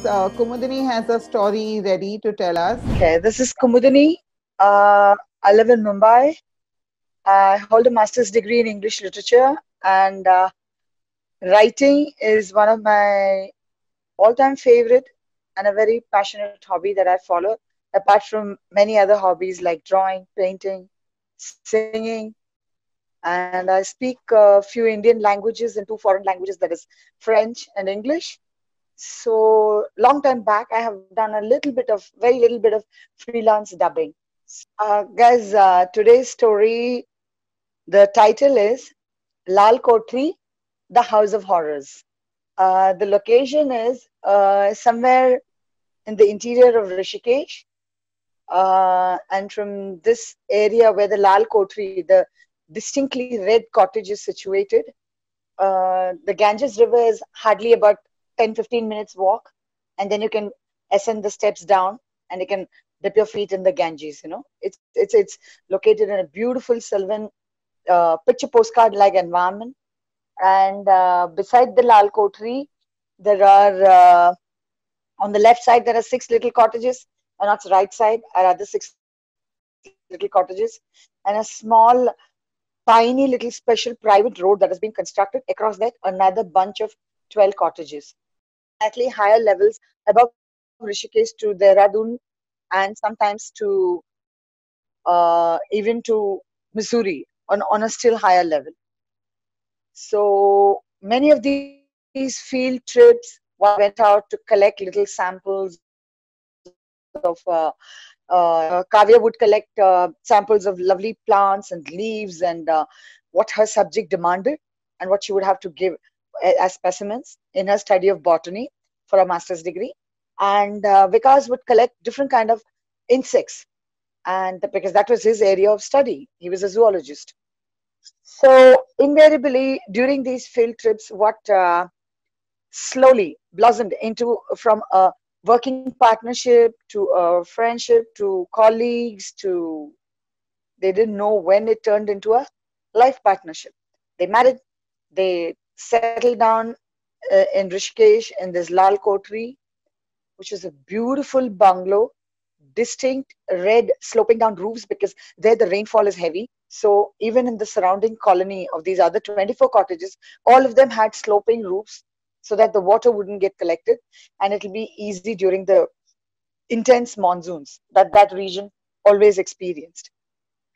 Kumudini has a story ready to tell us. Okay, this is Kumudini. I live in Mumbai. I hold a master's degree in English literature, and writing is one of my all-time favorite and a very passionate hobby that I follow, apart from many other hobbies like drawing, painting, singing, and I speak a few Indian languages and two foreign languages, that is French and English. So long time back, I have done a little bit of, very little bit of freelance dubbing. Guys, today's story, the title is Lal Kotri, The House of Horrors. The location is somewhere in the interior of Rishikesh. And from this area where the Lal Kotri, the distinctly red cottage is situated, the Ganges River is hardly about 10-15 minutes walk. And then you can ascend the steps down and you can dip your feet in the Ganges. It's located in a beautiful sylvan picture postcard like environment. And beside the Lal Kotri, there are on the left side there are 6 little cottages, and on the right side are other 6 little cottages, and a small tiny little special private road that has been constructed. Across that, another bunch of 12 cottages. Slightly higher levels above Rishikesh to Dehradun, and sometimes to even to Missouri on a still higher level. So many of these field trips, one went out to collect little samples of Kavya would collect samples of lovely plants and leaves and what her subject demanded and what she would have to give as specimens in her study of botany for a master's degree. And Vikas would collect different kind of insects, and because that was his area of study, he was a zoologist. So invariably during these field trips, what slowly blossomed into from a working partnership to a friendship to colleagues to they didn't know when it turned into a life partnership. They married, they settled down in Rishikesh in this Lal Kotri, which is a beautiful bungalow, distinct red sloping down roofs because there the rainfall is heavy. So even in the surrounding colony of these other 24 cottages, all of them had sloping roofs so that the water wouldn't get collected and it'll be easy during the intense monsoons that that region always experienced.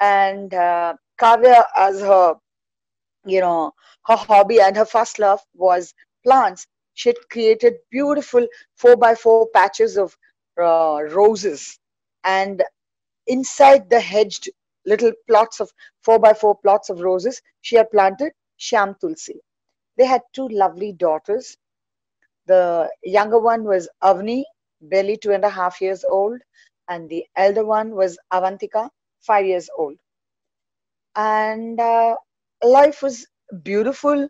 And Kavya, as her hobby and her first love was plants. She had created beautiful 4x4 patches of roses, and inside the hedged little plots of 4x4 plots of roses, she had planted Shyam Tulsi. They had two lovely daughters. The younger one was Avni, barely 2.5 years old, and the elder one was Avantika, 5 years old. And life was beautiful.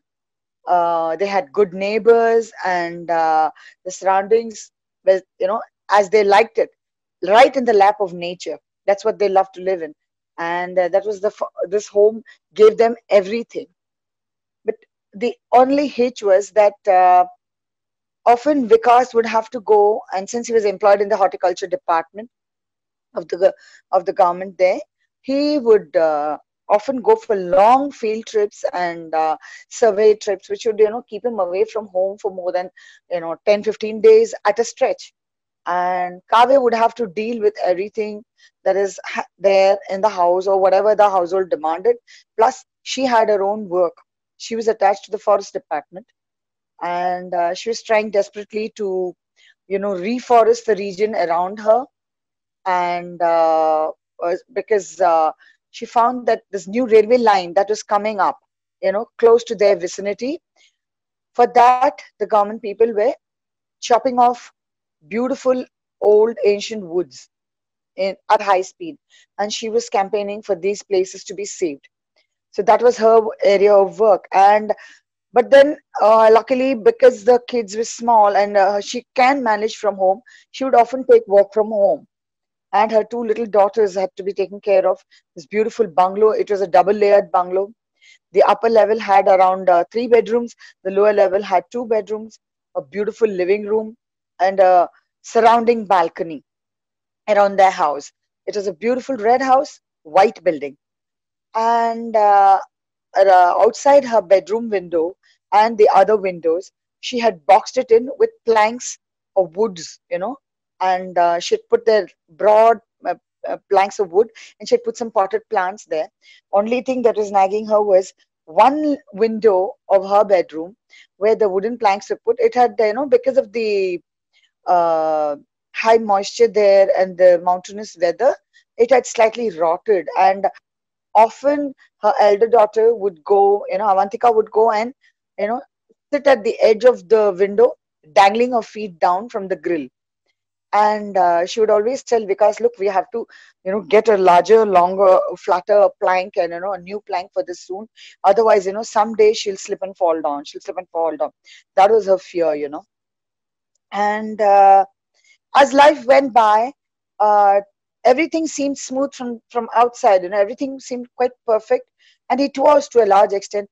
They had good neighbors, and the surroundings were, as they liked it, right in the lap of nature. That's what they loved to live in, and that was this home gave them everything. But the only hitch was that often Vikas would have to go, and since he was employed in the horticulture department of the government there, he would often go for long field trips and survey trips, which would keep him away from home for more than 10-15 days at a stretch. And Kavya would have to deal with everything that is there in the house or whatever the household demanded. Plus, she had her own work. She was attached to the forest department, and she was trying desperately to reforest the region around her. And because she found that this new railway line that was coming up close to their vicinity, for that the government people were chopping off beautiful old ancient woods at high speed, and she was campaigning for these places to be saved. So that was her area of work. And but then luckily, because the kids were small and she can manage from home, she would often take work from home, and her two little daughters had to be taken care of. This beautiful bungalow, it was a double layered bungalow. The upper level had around 3 bedrooms, the lower level had 2 bedrooms, a beautiful living room, and a surrounding balcony around their house. It was a beautiful red house, white building. And outside her bedroom window and the other windows, she had boxed it in with planks of woods, and she'd put their broad planks of wood, and she'd put some potted plants there. Only thing that was nagging her was one window of her bedroom where the wooden planks were put. It had, because of the uh, high moisture there and the mountainous weather, it had slightly rotted. And often her elder daughter would go, Avantika would go and, you know, sit at the edge of the window, dangling her feet down from the grill. And she would always tell Vikas, look, we have to, get a larger, longer, flatter plank and, a new plank for this soon. Otherwise, someday she'll slip and fall down. She'll slip and fall down. That was her fear. And as life went by, uh, everything seemed smooth from outside. Everything seemed quite perfect, and it was to a large extent,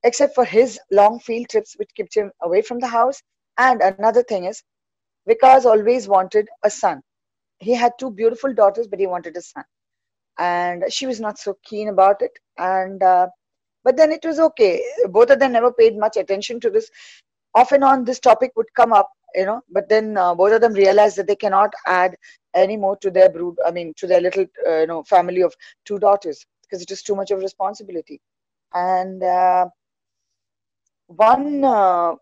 except for his long field trips, which kept him away from the house. And another thing is, Vikas always wanted a son. He had two beautiful daughters, but he wanted a son, and she was not so keen about it. And but then it was okay. Both of them never paid much attention to this. Off and on, this topic would come up, but then both of them realized that they cannot add any more to their brood, I mean, to their little, family of two daughters, because it is too much of responsibility. And one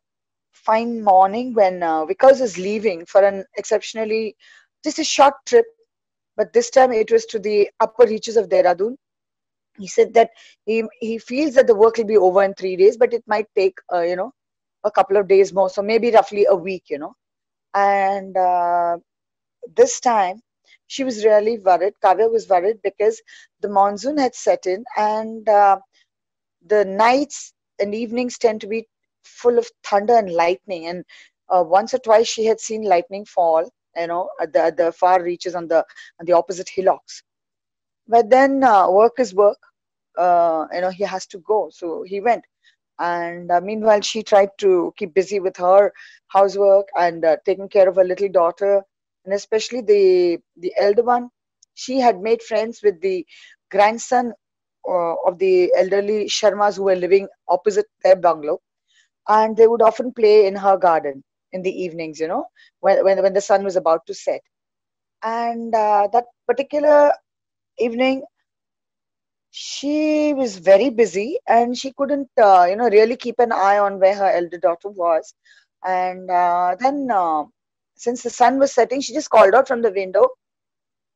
fine morning when Vikas is leaving for an exceptionally, just a short trip, but this time it was to the upper reaches of Dehradun. He said that he feels that the work will be over in 3 days, but it might take, a couple of days more, so maybe roughly a week. And this time she was really worried. Kavya was worried because the monsoon had set in, and the nights and evenings tend to be full of thunder and lightning. And once or twice she had seen lightning fall, at the far reaches on the opposite hillocks. But then work is work. He has to go, so he went. And meanwhile, she tried to keep busy with her housework and taking care of her little daughter, and especially the elder one. She had made friends with the grandson of the elderly Sharmas who were living opposite their bungalow, and they would often play in her garden in the evenings, when the sun was about to set. And that particular evening, she was very busy and she couldn't, really keep an eye on where her elder daughter was. And then, since the sun was setting, she just called out from the window,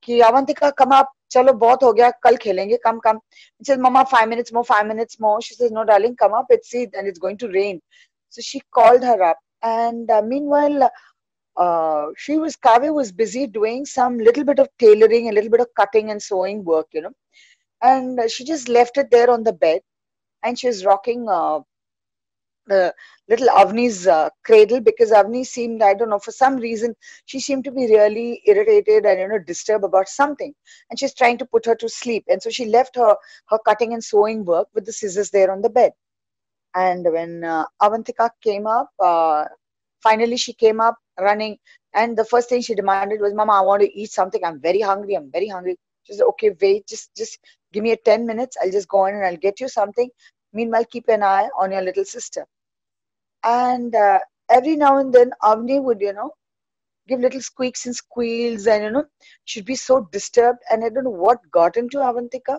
"Ki Avantika, come up. Chalo, bahut ho gaya. Kal khelenge. Come, come." She says, "Mama, 5 minutes more, 5 minutes more." She says, "No, darling, come up. It's it, and it's going to rain." So she called her up. And meanwhile, Kavya was busy doing some little bit of tailoring, a little bit of cutting and sewing work. And she just left it there on the bed, and she was rocking the little Avni's cradle, because Avni seemed, I don't know, for some reason, she seemed to be really irritated and, disturbed about something. And she's trying to put her to sleep. And so she left her cutting and sewing work with the scissors there on the bed. And when Avantika came up, finally she came up running. And the first thing she demanded was, "Mama, I want to eat something. I'm very hungry. I'm very hungry." She said, "Okay, wait, just give me a 10 minutes. I'll just go in and I'll get you something. Meanwhile, keep an eye on your little sister." And every now and then, Avni would, give little squeaks and squeals, and, she'd be so disturbed. And I don't know what got into Avantika.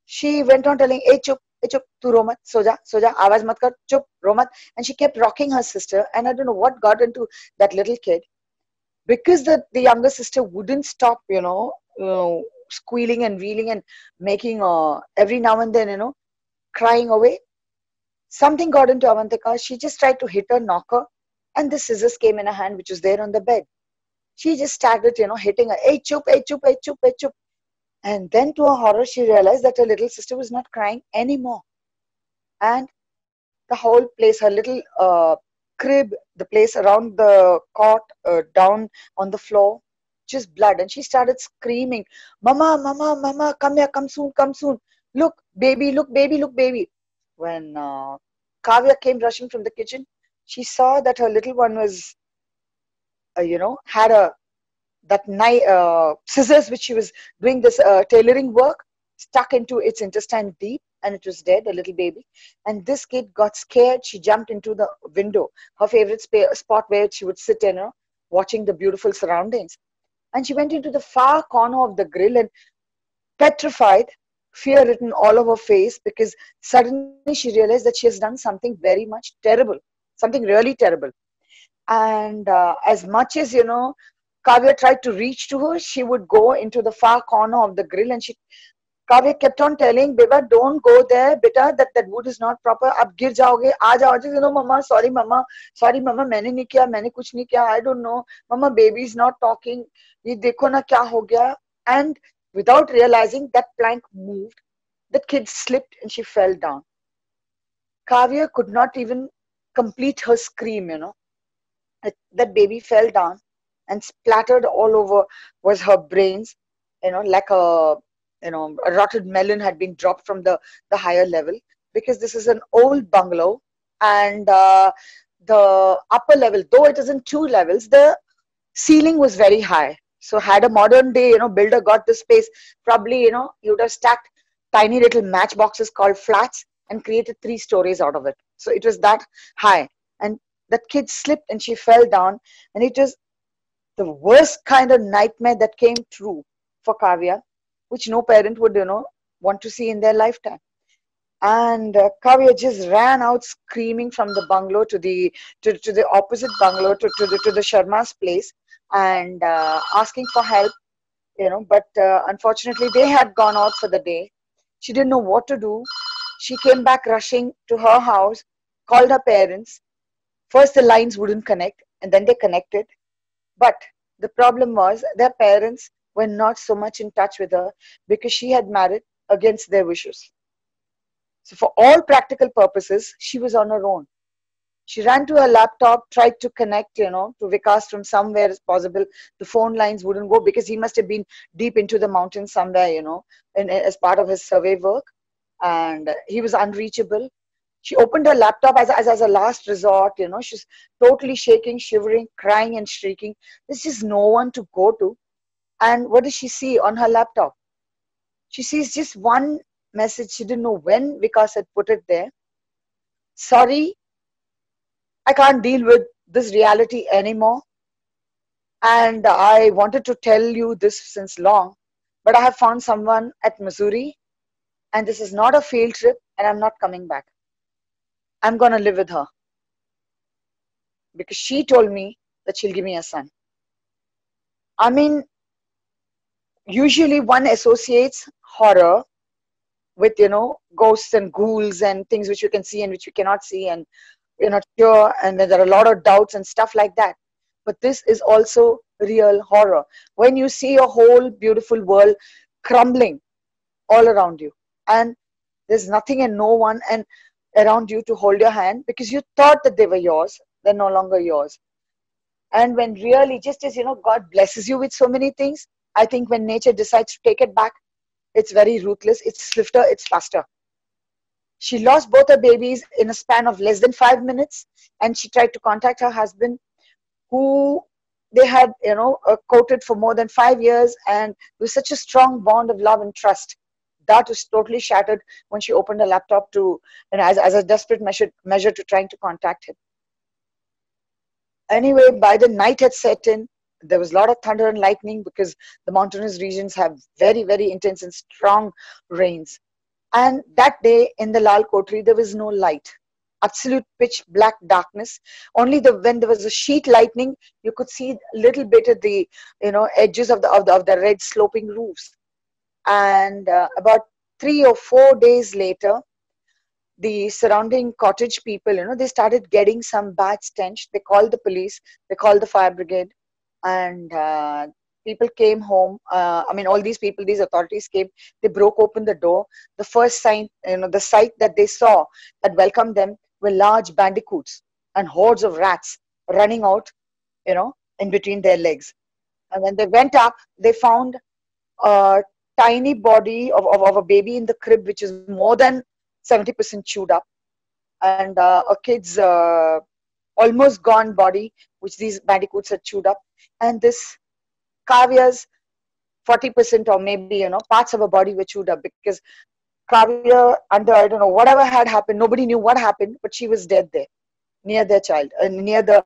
She went on telling, hey, chup, tu romat, soja, awaz mat kar, chup, romat. And she kept rocking her sister. And I don't know what got into that little kid, because the younger sister wouldn't stop, squealing and reeling and making, every now and then, crying away. Something got into Avantika. She just tried to hit her, knock her, and the scissors came in her hand, which was there on the bed. She just started, hitting her, hey, chup, hey, chup, hey, chup, hey, chup. And then, to her horror, she realized that her little sister was not crying anymore. And the whole place, her little crib, the place around the cot, down on the floor, just blood. And she started screaming, "Mama, mama, mama, come here, come soon, come soon. Look, baby, look, baby, look, baby." When Kavya came rushing from the kitchen, she saw that her little one was had that scissors which she was doing this tailoring work stuck into its intestine deep, and it was dead, a little baby. And this kid got scared. She jumped into the window, her favorite spot where she would sit, watching the beautiful surroundings. And she went into the far corner of the grill and petrified, fear written all over her face, because suddenly she realized that she has done something very much terrible, something really terrible. And as much as, Kavya tried to reach to her, she would go into the far corner of the grill, and Kavya kept on telling, Beba, don't go there, beta, that wood is not proper. Ab gir jaoge, aa jao, mama, sorry, mama, maine nahi kiya, maine kuch nahi kiya, I don't know. Mama, baby is not talking. Ye dekho na kya ho gaya. And without realizing, that plank moved. The kid slipped and she fell down. Kavya could not even complete her scream, That baby fell down and splattered all over was her brains, like a rotted melon had been dropped from the higher level, because this is an old bungalow. And the upper level, though it is in two levels, the ceiling was very high. So had a modern day, builder got the space, probably, he would have stacked tiny little matchboxes called flats and created 3 stories out of it. So it was that high. And that kid slipped and she fell down. And it was the worst kind of nightmare that came true for Kavya, which no parent would, want to see in their lifetime. And Kavya just ran out screaming from the bungalow to the opposite bungalow, to the Sharma's place, and asking for help. But unfortunately they had gone out for the day. She didn't know what to do. She came back rushing to her house, called her parents. First the lines wouldn't connect, and then they connected. But the problem was their parents were not so much in touch with her, because she had married against their wishes. So for all practical purposes, she was on her own. She ran to her laptop, tried to connect, to Vikas from somewhere as possible. The phone lines wouldn't go, because he must have been deep into the mountains somewhere, as part of his survey work. And he was unreachable. She opened her laptop as a last resort. She's totally shaking, shivering, crying and shrieking. There's just no one to go to. And what does she see on her laptop? She sees just one message. She didn't know when Vikas had put it there. Sorry, I can't deal with this reality anymore. And I wanted to tell you this since long, but I have found someone at Missouri, and this is not a field trip, and I'm not coming back. I'm going to live with her, because she told me that she'll give me a son. I mean, usually one associates horror with, ghosts and ghouls and things which you can see and which you cannot see, and you're not sure, and then there are a lot of doubts and stuff like that. But this is also real horror. When you see a whole beautiful world crumbling all around you, and there's nothing and no one and around you to hold your hand, because you thought that they were yours, they're no longer yours. And when really, just as, God blesses you with so many things, I think when nature decides to take it back, it's very ruthless, it's swifter, it's faster. She lost both her babies in a span of less than 5 minutes, and she tried to contact her husband, who they had, courted for more than 5 years, and with such a strong bond of love and trust. That was totally shattered when she opened her laptop to, as a desperate measure to trying to contact him. Anyway, by the night had set in, there was a lot of thunder and lightning, because the mountainous regions have very, very intense and strong rains. And that day in the Lal Kotri, there was no light. Absolute pitch black darkness. Only when there was a sheet lightning, you could see a little bit of the, edges of the red sloping roofs. And about 3 or 4 days later, the surrounding cottage people, they started getting some bad stench. They called the police, they called the fire brigade, and people came home. All these people, these authorities came, they broke open the door. The first sign, the sight that they saw that welcomed them were large bandicoots and hordes of rats running out, in between their legs. And when they went up, they found a tiny body of a baby in the crib, which is more than 70% chewed up, and a kid's almost gone body, which these bandicoots had chewed up. And this Kavya's 40% or maybe, parts of her body were chewed up because Kavya, under, I don't know, whatever had happened, nobody knew what happened, but she was dead there, near their child, near the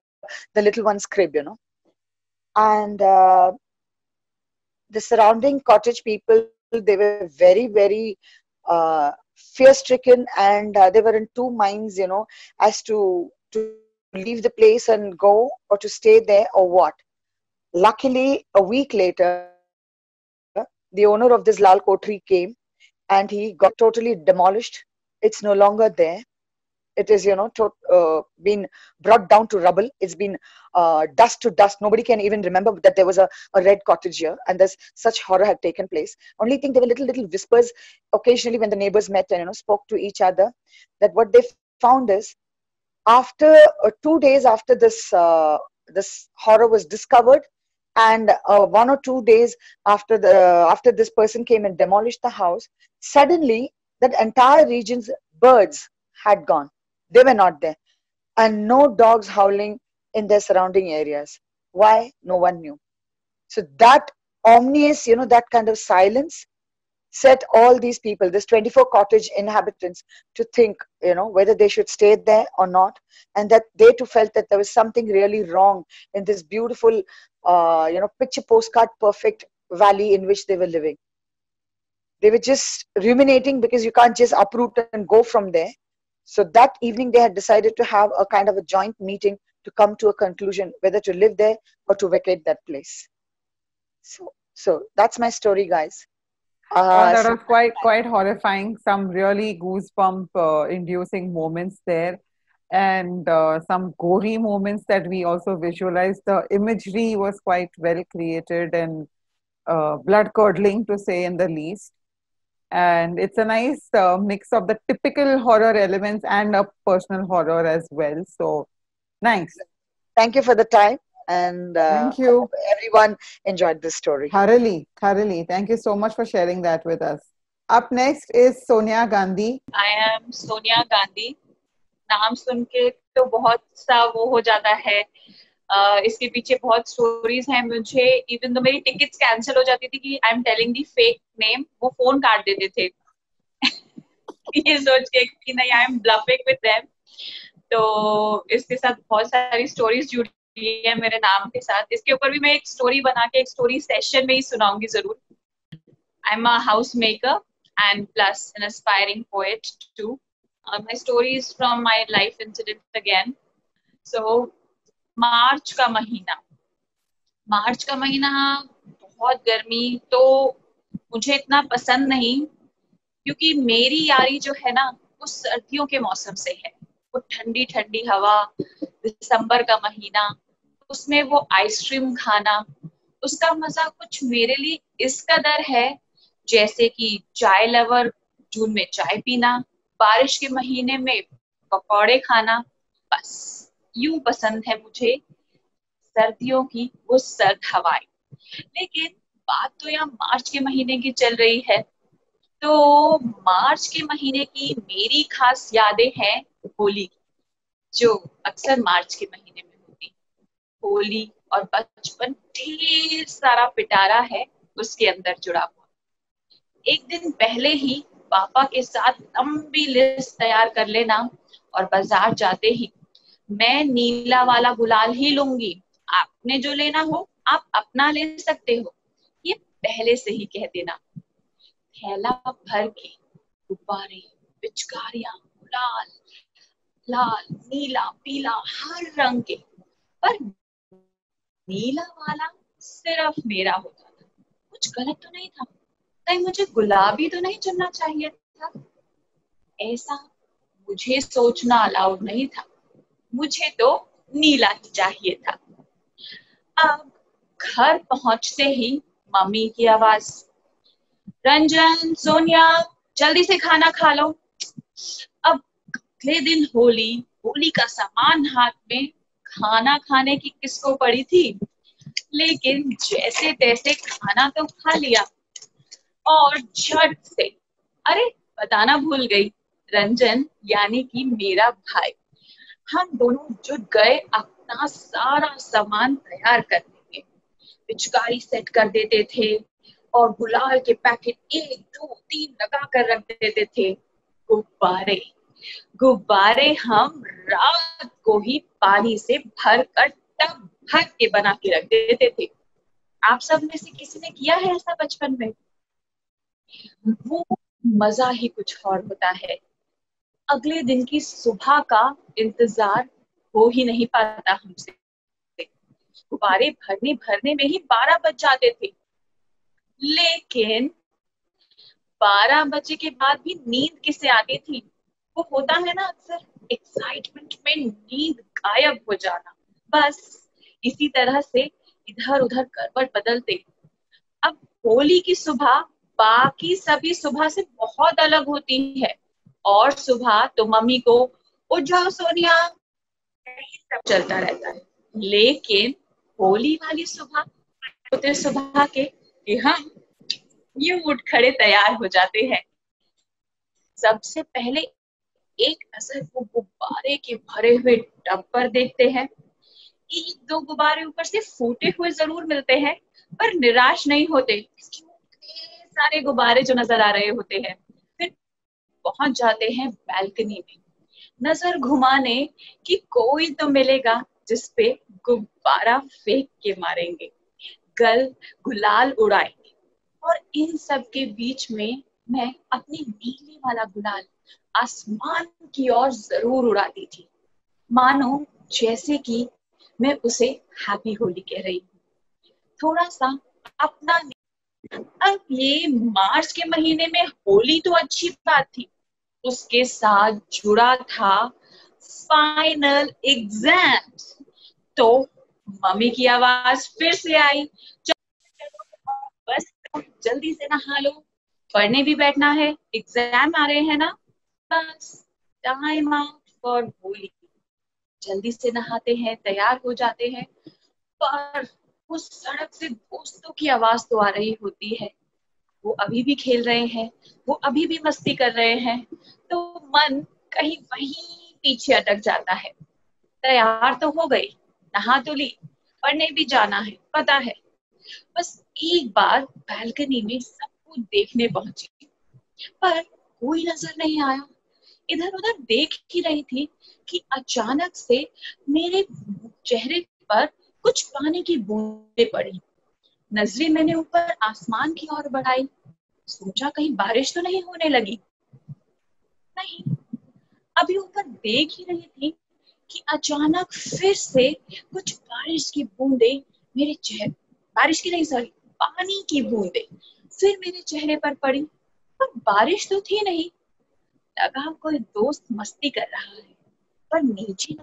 little one's crib. And the surrounding cottage people, they were very, very fear-stricken, and they were in two minds, as to leave the place and go, or to stay there, or what. Luckily, a week later, the owner of this Lal Kotri came, and he got totally demolished. It's no longer there. It is, been brought down to rubble. It's been dust to dust. Nobody can even remember that there was a red cottage here, and there's such horror had taken place. Only thing, there were little whispers occasionally when the neighbors met and spoke to each other. That what they found is, after 2 days after this horror was discovered, and 1 or 2 days after this person came and demolished the house, suddenly that entire region's birds had gone. They were not there. And no dogs howling in their surrounding areas. Why? No one knew. So that ominous, that kind of silence set all these people, this 24 cottage inhabitants, to think, whether they should stay there or not. And that they too felt that there was something really wrong in this beautiful, picture postcard perfect valley in which they were living. They were just ruminating, because you can't just uproot and go from there. So that evening they had decided to have a kind of a joint meeting to come to a conclusion whether to live there or to vacate that place. So that's my story, guys. Well, that was quite horrifying. Some really goosebump inducing moments there, and some gory moments that we also visualized. The imagery was quite well created and blood curdling, to say in the least. And it's a nice mix of the typical horror elements and a personal horror as well. So nice. Thank you for the time, and thank you. I hope everyone enjoyed this story. Thoroughly. Thank you so much for sharing that with us. Up next is Sonia Gandhi. I am Sonia Gandhi. नाम सुन के तो बहुत सा वो हो जाता है. इसके पीछे बहुत स्टोरीज हैं. मुझे इवन तो मेरी टिकट्स कैंसिल हो जाती थी कि I am telling the fake name, वो फोन काट देते थे ये सोच के कि नहीं, I am bluffing with them. तो इसके साथ बहुत सारी स्टोरीज जुड़ी है मेरे नाम के साथ. इसके ऊपर भी मैं एक स्टोरी बना के एक स्टोरी सेशन में ही सुनाऊंगी जरूर. I am a house maker and plus an aspiring poet too. My story is from my life incident again. So मार्च का महीना बहुत गर्मी, तो मुझे इतना पसंद नहीं, क्योंकि मेरी यारी जो है ना वो सर्दियों के मौसम से है. वो ठंडी ठंडी हवा, दिसंबर का महीना, उसमें वो आइसक्रीम खाना, उसका मजा कुछ मेरे लिए इस कदर है जैसे कि चाय लवर जून में चाय पीना, बारिश के महीने में पकौड़े खाना. बस यूं पसंद है मुझे सर्दियों की वो सर्द हवाएं. लेकिन बात तो यहाँ मार्च के महीने की चल रही है. तो मार्च के महीने की मेरी खास यादें हैं होली की, जो अक्सर मार्च के महीने में होती. होली और बचपन ढेर सारा पिटारा है उसके अंदर जुड़ा हुआ. एक दिन पहले ही पापा के साथ लंबी लिस्ट तैयार कर लेना, और बाजार जाते ही मैं नीला वाला गुलाल ही लूंगी, आपने जो लेना हो आप अपना ले सकते हो, ये पहले से ही कह देना. थैला भर के गुब्बारे, पिचकारियां, गुलाल, लाल, नीला, पीला, हर रंग के, पर नीला वाला सिर्फ मेरा होता था. कुछ गलत तो नहीं था, कहीं मुझे गुलाबी तो नहीं चुनना चाहिए था? ऐसा मुझे सोचना अलाउड नहीं था. मुझे तो नीला ही चाहिए था. अब घर पहुंचते ही मम्मी की आवाज, रंजन, सोनिया, जल्दी से खाना खा लो. अब अगले दिन होली का सामान हाथ में, खाना खाने की किसको पड़ी थी, लेकिन जैसे तैसे खाना तो खा लिया. और झट से, अरे बताना भूल गई, रंजन यानी कि मेरा भाई हम दोनों जुट गए अपना सारा सामान तैयार करने में। पिचकारी सेट कर देते थे और गुलाल के पैकेट 1 2 3 लगा कर रख देते थे। गुब्बारे गुब्बारे हम रात को ही पानी से भर कर टब भर के बना के रख देते थे। आप सब में से किसी ने किया है ऐसा बचपन में? वो मजा ही कुछ और होता है। अगले दिन की सुबह का इंतजार हो ही नहीं पाता हमसे। गुब्बारे भरने भरने में ही 12 बज जाते थे। लेकिन 12 बजे के बाद भी नींद किसे आती थी? वो होता है ना अक्सर एक्साइटमेंट में नींद गायब हो जाना। बस इसी तरह से इधर उधर करवट बदलते। अब होली की सुबह बाकी सभी सुबह से बहुत अलग होती है। और सुबह तो मम्मी को उठ जाओ सोनिया, यही सब चलता रहता है। लेकिन होली वाली सुबह होते सुबह के कि हम यूं उठ खड़े तैयार हो जाते हैं। सबसे पहले एक नजर वो गुब्बारे के भरे हुए टब पर देखते हैं। 1 2 गुब्बारे ऊपर से फूटे हुए जरूर मिलते हैं, पर निराश नहीं होते। इतने सारे गुब्बारे जो नजर आ रहे होते हैं। फिर पहुंच जाते हैं बालकनी में, नजर घुमाने कि कोई तो मिलेगा जिसपे गुब्बारा फेंक के मारेंगे, गुलाल उड़ाएंगे। और इन सब के बीच में मैं अपनी नीली वाला गुलाल आसमान की ओर जरूर उड़ाती थी, मानो जैसे कि मैं उसे हैप्पी होली कह रही हूँ। थोड़ा सा अपना। अब ये मार्च के महीने में होली तो अच्छी बात थी, उसके साथ जुड़ा था फाइनल एग्जाम्स। तो मम्मी की आवाज फिर से आई, बस जल्दी से नहा लो, पढ़ने भी बैठना है, एग्जाम आ रहे हैं ना, बस टाइम आउट फॉर होली। जल्दी से नहाते हैं, तैयार हो जाते हैं, पर उस सड़क से दोस्तों की आवाज तो आ रही होती है। वो अभी भी खेल रहे हैं, वो अभी भी मस्ती कर रहे हैं, तो मन कहीं वहीं पीछे अटक जाता है। तैयार तो हो गई, नहा तो ली, पढ़ने भी जाना है, पता है। बस एक बार बालकनी में सब कुछ देखने पहुंची, पर कोई नजर नहीं आया। इधर उधर देख ही रही थी कि अचानक से मेरे चेहरे पर कुछ पानी की बूंदें पड़ी। नजरें मैंने ऊपर आसमान की ओर बढ़ाई, सोचा कहीं बारिश तो नहीं होने लगी। नहीं, अभी ऊपर देख ही रही थी कि अचानक फिर से कुछ बारिश की बूंदें मेरे चेहरे, बारिश की नहीं सॉरी, पानी की बूंदें फिर मेरे चेहरे पर पड़ी। पर बारिश तो थी नहीं, लगा कोई दोस्त मस्ती कर रहा है। पर नीचे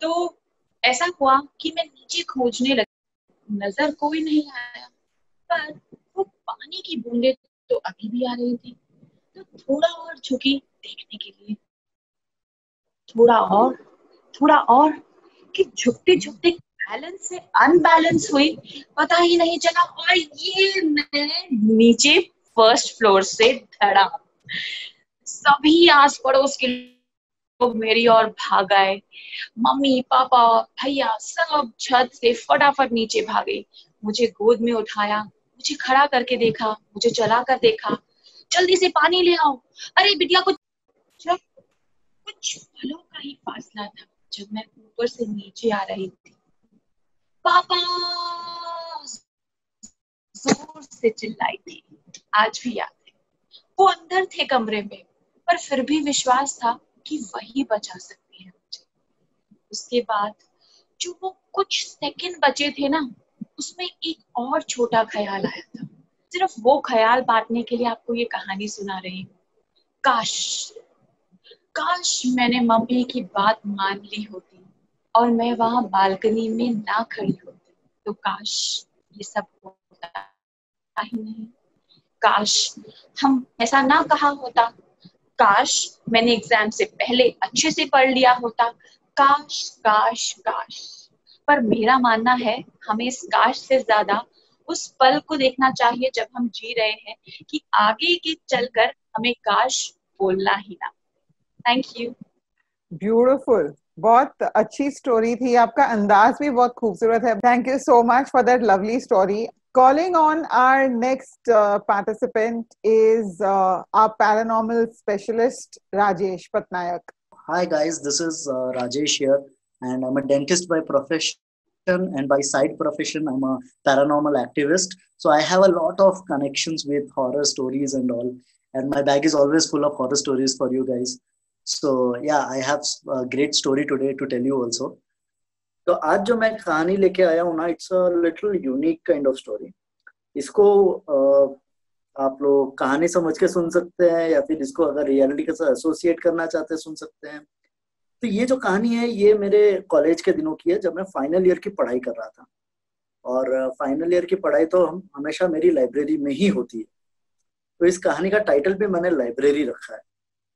तो ऐसा हुआ कि मैं नीचे खोजने लगी, नजर कोई नहीं आया, पर वो पानी की बूंदें तो अभी भी आ रही थी। तो थोड़ा और झुकी देखने के लिए, थोड़ा और कि झुकते झुकते बैलेंस से अनबैलेंस हुई, पता ही नहीं चला, और ये मैं नीचे फर्स्ट फ्लोर से धड़ा। सभी आस पड़ोस के लोग मेरी ओर भाग आए। मम्मी पापा भैया सब छत से फटाफट नीचे भागे, मुझे गोद में उठाया, मुझे खड़ा करके देखा, मुझे चला कर देखा, जल्दी से पानी ले आओ, अरे बिटिया कुछ। जब कुछ पलों का ही फासला था जब मैं ऊपर से नीचे आ रही थी, पापा जोर से चिल्लाई थी। आज भी याद है, वो अंदर थे कमरे में, पर फिर भी विश्वास था कि वही बचा सकती है मुझे। उसके बाद जो वो कुछ सेकंड बचे थे ना, उसमें एक और छोटा ख्याल आया था। सिर्फ वो ख्याल बांटने के लिए आपको ये कहानी सुना रही हूँ। काश काश मैंने मम्मी की बात मान ली होती और मैं वहां बालकनी में ना खड़ी होती, तो काश ये सब होता ही नहीं। काश हम ऐसा ना कहा होता, काश मैंने एग्जाम से पहले अच्छे से पढ़ लिया होता। काश काश काश। पर मेरा मानना है हमें इस काश से ज्यादा उस पल को देखना चाहिए जब हम जी रहे हैं, कि आगे के चलकर हमें काश बोलना ही ना। Thank you. Beautiful. बहुत अच्छी स्टोरी थी, आपका अंदाज भी बहुत खूबसूरत है. Thank you so much for that lovely story. Calling on our next participant is our paranormal specialist, Rajesh Patnaik. Hi guys, this is Rajesh here, and I'm a dentist by profession, and by side profession, I'm a paranormal activist. So I have a lot of connections with horror stories and all, and my bag is always full of horror stories for you guys. So yeah, I have a great story today to tell you also. तो आज जो मैं कहानी लेके आया हूँ ना, it's a little unique kind of story. इसको आप लोग कहानी समझ के सुन सकते हैं, या फिर इसको अगर रियलिटी के साथ एसोसिएट करना चाहते हैं सुन सकते हैं. तो ये जो कहानी है ये मेरे कॉलेज के दिनों की है, जब मैं फाइनल ईयर की पढ़ाई कर रहा था. और फाइनल ईयर की पढ़ाई तो हम हमेशा मेरी लाइब्रेरी में ही होती है. तो इस कहानी का टाइटल भी मैंने लाइब्रेरी रखा है.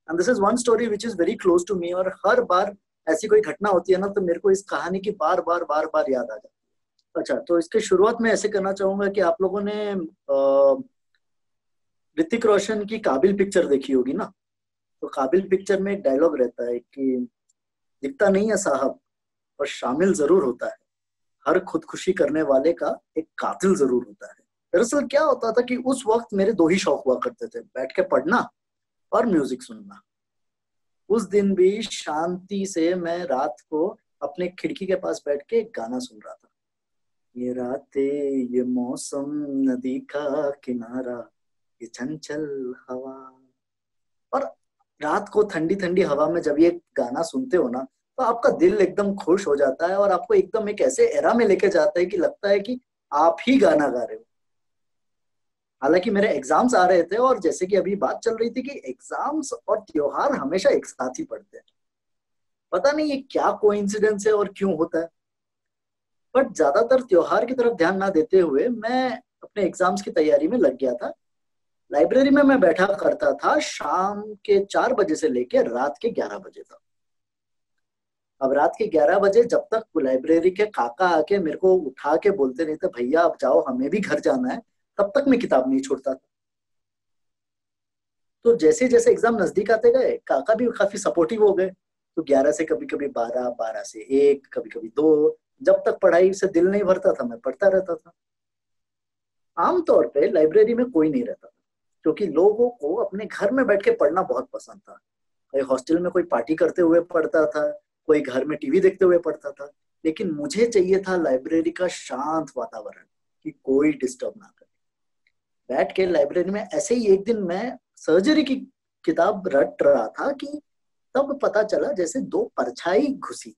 And this is one story which is very close to me. और हर बार ऐसी कोई घटना होती है ना, तो मेरे को इस कहानी की बार बार याद आ जाती है. अच्छा, तो इसके शुरुआत में ऐसे करना चाहूंगा कि आप लोगों ने ऋतिक रोशन की काबिल पिक्चर देखी होगी ना. तो काबिल पिक्चर में एक डायलॉग रहता है कि दिखता नहीं है साहब, और शामिल जरूर होता है. हर खुदकुशी करने वाले का एक कातिल जरूर होता है. दरअसल क्या होता था कि उस वक्त मेरे दो ही शौक हुआ करते थे, बैठ के पढ़ना और म्यूजिक सुनना. उस दिन भी शांति से मैं रात को अपने खिड़की के पास बैठ के एक गाना सुन रहा था. ये रातें, ये मौसम, नदी का किनारा, ये चंचल हवा. और रात को ठंडी ठंडी हवा में जब ये गाना सुनते हो ना, तो आपका दिल एकदम खुश हो जाता है और आपको एकदम एक ऐसे एरा में लेके जाता है कि लगता है कि आप ही गाना गा रहे हो. हालांकि मेरे एग्जाम्स आ रहे थे, और जैसे कि अभी बात चल रही थी कि एग्जाम्स और त्योहार हमेशा एक साथ ही पड़ते हैं. पता नहीं ये क्या कोइंसिडेंस है और क्यों होता है, बट ज्यादातर त्योहार की तरफ ध्यान ना देते हुए मैं अपने एग्जाम्स की तैयारी में लग गया था. लाइब्रेरी में मैं बैठा करता था शाम के 4 बजे से लेकर रात के 11 बजे तक. अब रात के 11 बजे जब तक लाइब्रेरी के काका आके मेरे को उठा के बोलते नहीं थे भैया अब जाओ हमें भी घर जाना है, तब तक मैं किताब नहीं छोड़ता था. तो जैसे जैसे एग्जाम नजदीक आते गए, काका भी काफी सपोर्टिव हो गए. तो 11 से कभी कभी 12, 12 से 1, कभी कभी 2, जब तक पढ़ाई से दिल नहीं भरता था मैं पढ़ता रहता था. आमतौर पे लाइब्रेरी में कोई नहीं रहता था, क्योंकि लोगों को अपने घर में बैठ के पढ़ना बहुत पसंद था. कोई हॉस्टल में कोई पार्टी करते हुए पढ़ता था, कोई घर में टीवी देखते हुए पढ़ता था. लेकिन मुझे चाहिए था लाइब्रेरी का शांत वातावरण, कि कोई डिस्टर्ब ना करे. बैठ के लाइब्रेरी में ऐसे ही एक दिन मैं सर्जरी की किताब रट रहा था कि तब पता चला जैसे 2 परछाई घुसी.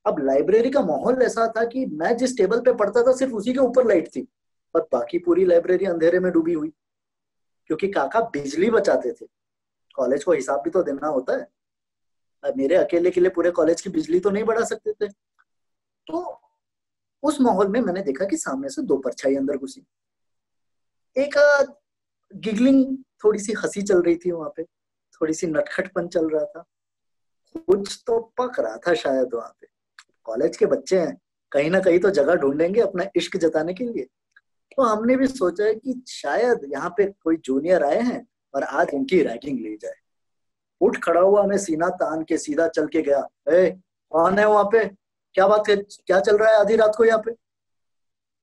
अब लाइब्रेरी का माहौल ऐसा था कि मैं जिस टेबल पे पढ़ता था सिर्फ उसी के ऊपर लाइट थी, और बाकी पूरी लाइब्रेरी अंधेरे में डूबी हुई. क्योंकि काका बिजली बचाते थे, कॉलेज को हिसाब भी तो देना होता है. अब मेरे अकेले के लिए पूरे कॉलेज की बिजली तो नहीं बढ़ा सकते थे. तो उस माहौल में मैंने देखा कि सामने से 2 परछाई अंदर घुसी. एक गिगलिंग, थोड़ी सी हंसी चल रही थी वहां पे, थोड़ी सी नटखटपन चल रहा था. कुछ तो पक रहा था शायद वहां पे. कॉलेज के बच्चे हैं, कहीं ना कहीं तो जगह ढूंढेंगे अपना इश्क जताने के लिए. तो हमने भी सोचा है कि शायद यहाँ पे कोई जूनियर आए हैं और आज इनकी रैगिंग ली जाए. उठ खड़ा हुआ, मैं सीना तान के सीधा चल के गया. ए, कौन है वहां पे, क्या बात है, क्या चल रहा है आधी रात को यहाँ पे.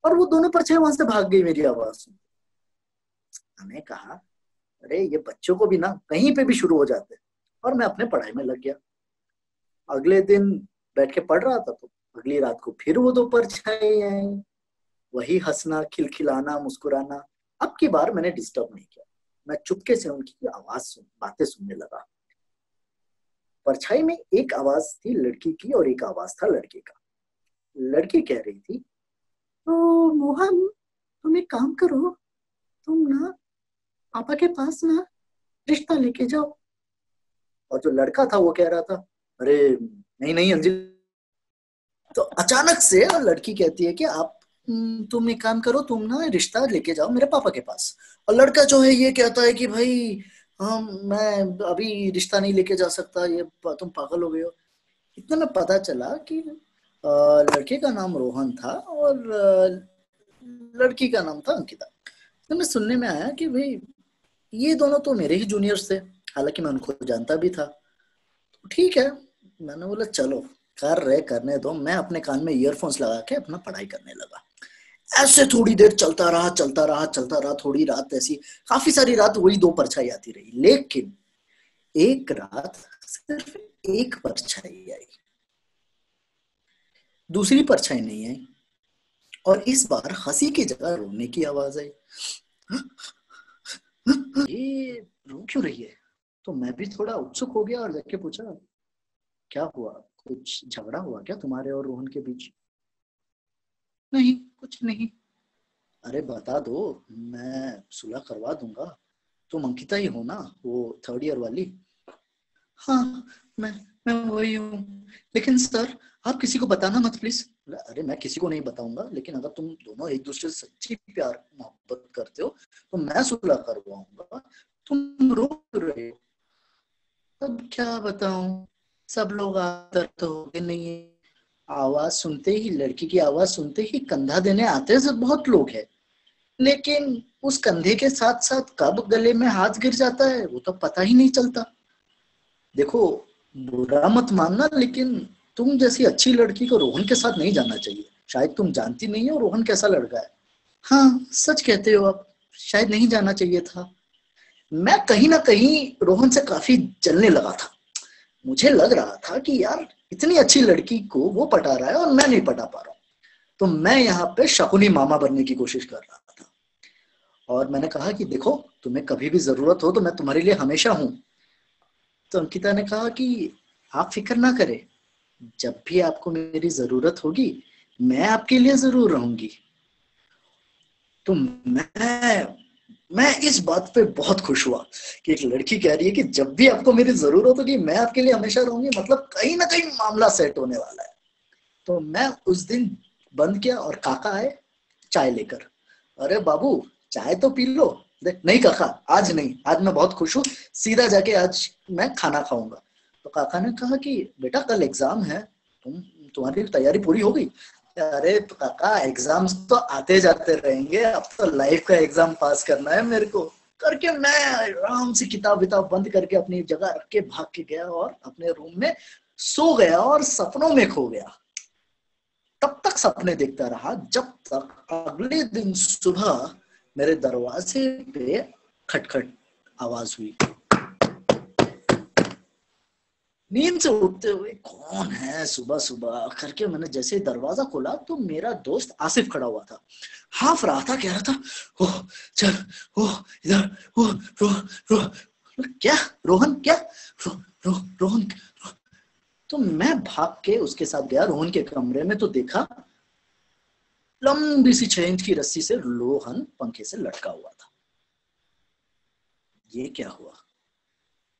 और वो दोनों परछाई वहां से भाग गई मेरी आवाज सुन. मैंने कहा अरे ये बच्चों को भी ना कहीं पे भी शुरू हो जाते हैं. और मैं अपने पढ़ाई में लग गया. अगले दिन बैठ के पढ़ रहा था, तो अगली रात को फिर वो 2 परछाई आई. वही हंसना, खिलखिलाना, मुस्कुराना. अब की बार मैंने डिस्टर्ब नहीं किया, मैं चुपके से उनकी आवाज सुन, बातें सुनने लगा. परछाई में एक आवाज थी लड़की की और एक आवाज था लड़के का. लड़की कह रही थी, तो मोहन तुम एक काम करो, तुम ना पापा के पास ना रिश्ता लेके जाओ. और जो लड़का था वो कह रहा था अरे नहीं नहीं अंजलि. तो अचानक से लड़की कहती है कि आप तुम एक काम करो, तुम ना रिश्ता लेके जाओ मेरे पापा के पास. और लड़का जो है ये कहता है कि भाई मैं अभी रिश्ता नहीं लेके जा सकता, ये तुम पागल हो गए हो. इतने में पता चला कि लड़के का नाम रोहन था और लड़की का नाम था अंकिता. तो मैं सुनने में आया कि भाई ये दोनों तो मेरे ही जूनियर्स थे, हालांकि मैं उनको जानता भी था. ठीक है, मैंने बोला चलो कर रहे, करने दो। मैं अपने कान में ईयरफोन्स लगा के अपना पढ़ाई करने लगा। ऐसे थोड़ी देर चलता रहा चलता रहा चलता रहा। थोड़ी रात ऐसी, काफी सारी रात वही दो परछाई आती रही, लेकिन एक रात सिर्फ एक परछाई आई, दूसरी परछाई नहीं आई। और इस बार हंसी की जगह रोने की आवाज आई। ये रो क्यों रही है? तो मैं भी थोड़ा उत्सुक हो गया और जाके पूछा, क्या हुआ? कुछ झगड़ा हुआ क्या तुम्हारे और रोहन के बीच? नहीं, कुछ नहीं। अरे बता दो, मैं सुलह करवा दूंगा। तुम अंकिता ही हो ना, वो 3rd ईयर वाली? हाँ, मैं वही हूँ। लेकिन सर, आप किसी को बताना मत प्लीज। अरे मैं किसी को नहीं बताऊंगा, लेकिन अगर तुम दोनों एक दूसरे से सच्ची प्यार मोहब्बत करते हो तो मैं सुलह करवाऊंगा। तुम रो रहे हो। अब क्या बताऊं, सब लोग आदर तो होते नहीं है। आवाज सुनते ही, लड़की की आवाज सुनते ही कंधा देने आते हैं सब बहुत लोग हैं, लेकिन उस कंधे के साथ साथ कब गले में हाथ गिर जाता है वो तो पता ही नहीं चलता। देखो, बुरा मत मानना, लेकिन तुम जैसी अच्छी लड़की को रोहन के साथ नहीं जाना चाहिए। शायद तुम जानती नहीं हो रोहन कैसा लड़का है। हाँ, सच कहते हो आप, शायद नहीं जाना चाहिए था। मैं कहीं ना कहीं रोहन से काफी जलने लगा था। मुझे लग रहा था कि यार, इतनी अच्छी लड़की को वो पटा रहा है और मैं नहीं पटा पा रहा हूँ। तो मैं यहाँ पे शकुनी मामा बनने की कोशिश कर रहा था। और मैंने कहा कि देखो, तुम्हें कभी भी जरूरत हो तो मैं तुम्हारे लिए हमेशा हूं। तो अंकिता ने कहा कि आप फिक्र ना करें, जब भी आपको मेरी जरूरत होगी मैं आपके लिए जरूर रहूंगी। तो मैं इस बात पे बहुत खुश हुआ कि एक लड़की कह रही है कि जब भी आपको मेरी जरूरत होगी मैं आपके लिए हमेशा रहूंगी। मतलब कहीं ना कहीं मामला सेट होने वाला है। तो मैं उस दिन बंद किया और काका आए चाय लेकर। अरे बाबू, चाय तो पी लो। नहीं काका, आज नहीं, आज मैं बहुत खुश हूँ, सीधा जाके आज मैं खाना खाऊंगा। तो काका ने कहा कि बेटा कल एग्जाम है, तुम्हारी तैयारी पूरी हो गई? अरे तो काका, एग्जाम्स तो आते जाते रहेंगे, अब तो लाइफ का एग्जाम पास करना है मेरे को। करके मैं आराम से किताब विताब बंद करके अपनी जगह रख के भाग के गया और अपने रूम में सो गया और सपनों में खो गया। तब तक सपने देखता रहा जब तक अगले दिन सुबह मेरे दरवाजे पे खटखट आवाज हुई। नींद से उठते हुए, कौन है सुबह सुबह करके मैंने जैसे दरवाजा खोला तो मेरा दोस्त आसिफ खड़ा हुआ था। हाफ रहा था, कह रहा था, ओह चल, ओह इधर, ओह रो। क्या रोहन? क्या रोहन? तो मैं भाग के उसके साथ गया रोहन के कमरे में, तो देखा लंबी सी 6 इंच की रस्सी से रोहन पंखे से लटका हुआ था। ये क्या हुआ?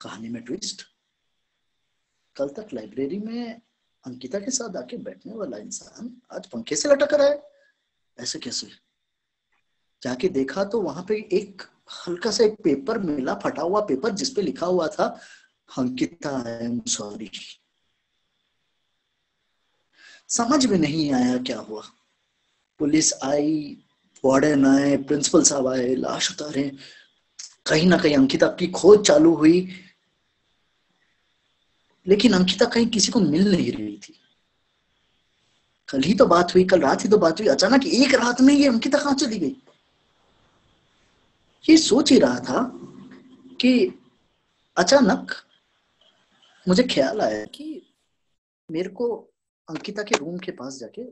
कहानी में ट्विस्ट। कल तक लाइब्रेरी में अंकिता के साथ आके बैठने वाला इंसान आज पंखे से लटक रहा है, ऐसे कैसे? जाके देखा तो वहां पे एक हल्का सा एक पेपर मिला, फटा हुआ पेपर, जिसपे लिखा हुआ था, अंकिता आई एम सॉरी। समझ में नहीं आया क्या हुआ। पुलिस आई, वार्डन आए, प्रिंसिपल साहब आए, लाश उतारे, कहीं ना कहीं अंकिता की खोज चालू हुई, लेकिन अंकिता कहीं किसी को मिल नहीं रही थी। कल ही तो बात हुई, कल रात ही तो बात हुई, अचानक एक रात में ये अंकिता कहां चली गई? ये सोच ही रहा था कि अचानक मुझे ख्याल आया कि मेरे को अंकिता के रूम के पास जाके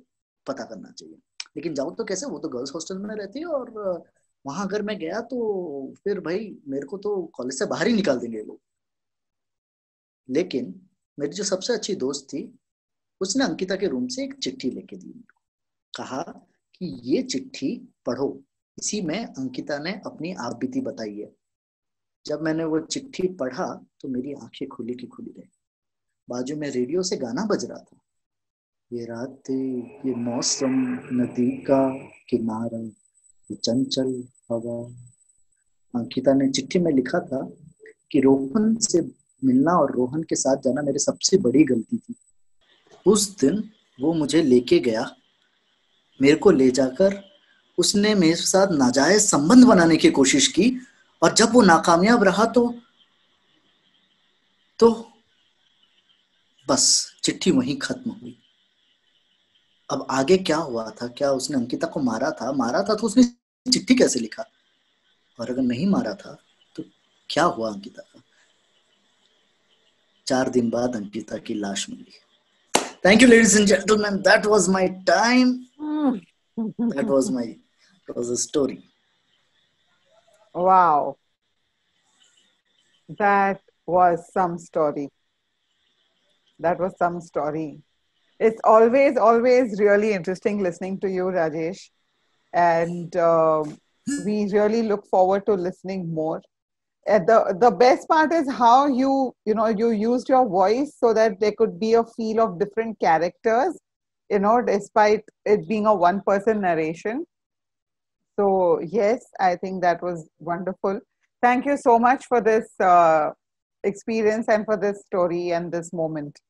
पता करना चाहिए। लेकिन जाऊँ तो कैसे, वो तो गर्ल्स हॉस्टल में रहती है और वहां अगर मैं गया तो फिर भाई मेरे को तो कॉलेज से बाहर ही निकाल देंगे लोग। लेकिन मेरी जो सबसे अच्छी दोस्त थी उसने अंकिता के रूम से एक चिट्ठी लेके दी, कहा कि ये चिट्ठी पढ़ो, इसी में अंकिता ने अपनी आप बीती बताई है। जब मैंने वो चिट्ठी पढ़ा तो मेरी आंखें खुली की खुली रही। बाजू में रेडियो से गाना बज रहा था, ये रातें, ये मौसम, नदी का किनारा, ये चंचल हवा। अंकिता ने चिट्ठी में लिखा था कि रोहन से मिलना और रोहन के साथ जाना मेरी सबसे बड़ी गलती थी। उस दिन वो मुझे लेके गया, मेरे को ले जाकर उसने मेरे साथ नाजायज संबंध बनाने की कोशिश की, और जब वो नाकामयाब रहा तो बस चिट्ठी वहीं खत्म हुई। अब आगे क्या हुआ था, क्या उसने अंकिता को मारा था तो उसने चिट्ठी कैसे लिखा, और अगर नहीं मारा था तो क्या हुआ अंकिता का। 4 दिन बाद अंकिता की लाश मिली। Thank you, ladies and gentlemen. That was my time. That was a story. Wow. That was some story. That was some story. It's always really interesting listening to you, Rajesh. And we really look forward to listening more. The best part is how you used your voice so that there could be a feel of different characters, despite it being a one person narration. So yes, I think that was wonderful. Thank you so much for this experience and for this story and this moment.